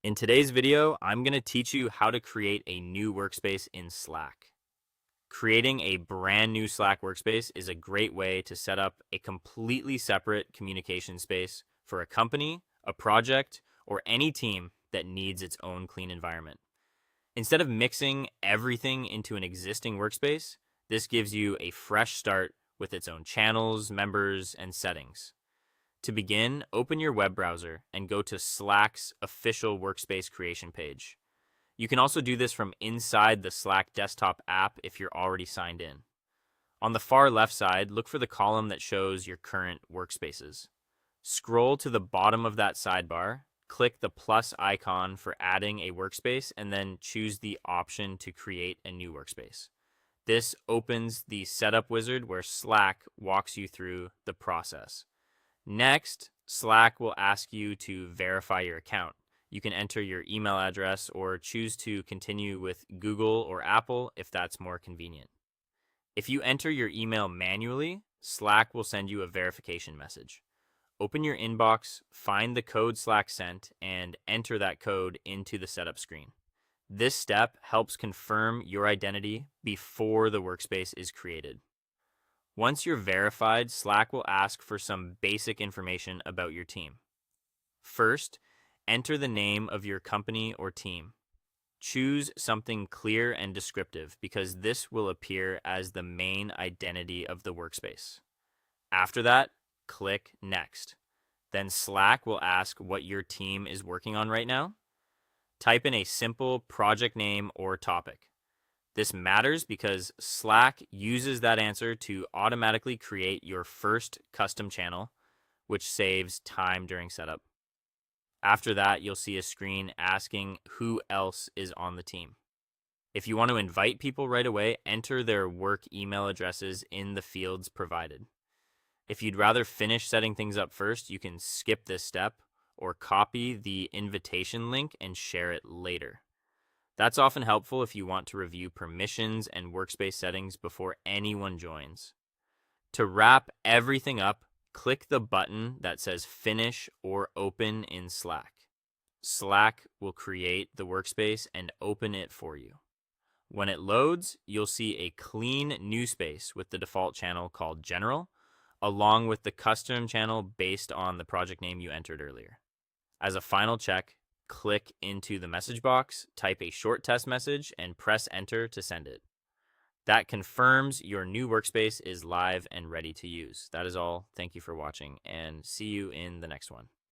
In today's video, I'm going to teach you how to create a new workspace in Slack. Creating a brand new Slack workspace is a great way to set up a completely separate communication space for a company, a project, or any team that needs its own clean environment. Instead of mixing everything into an existing workspace, this gives you a fresh start with its own channels, members, and settings. To begin, open your web browser and go to Slack's official workspace creation page. You can also do this from inside the Slack desktop app if you're already signed in. On the far left side, look for the column that shows your current workspaces. Scroll to the bottom of that sidebar, click the plus icon for adding a workspace, and then choose the option to create a new workspace. This opens the setup wizard where Slack walks you through the process. Next, Slack will ask you to verify your account. You can enter your email address or choose to continue with Google or Apple if that's more convenient. If you enter your email manually, Slack will send you a verification message. Open your inbox, find the code Slack sent, and enter that code into the setup screen. This step helps confirm your identity before the workspace is created. Once you're verified, Slack will ask for some basic information about your team. First, enter the name of your company or team. Choose something clear and descriptive because this will appear as the main identity of the workspace. After that, click Next. Then Slack will ask what your team is working on right now. Type in a simple project name or topic. This matters because Slack uses that answer to automatically create your first custom channel, which saves time during setup. After that, you'll see a screen asking who else is on the team. If you want to invite people right away, enter their work email addresses in the fields provided. If you'd rather finish setting things up first, you can skip this step or copy the invitation link and share it later. That's often helpful if you want to review permissions and workspace settings before anyone joins. To wrap everything up, click the button that says Finish or Open in Slack. Slack will create the workspace and open it for you. When it loads, you'll see a clean new space with the default channel called General, along with the custom channel based on the project name you entered earlier. As a final check, click into the message box, type a short test message, and press enter to send it. That confirms your new workspace is live and ready to use. That is all. Thank you for watching, and see you in the next one.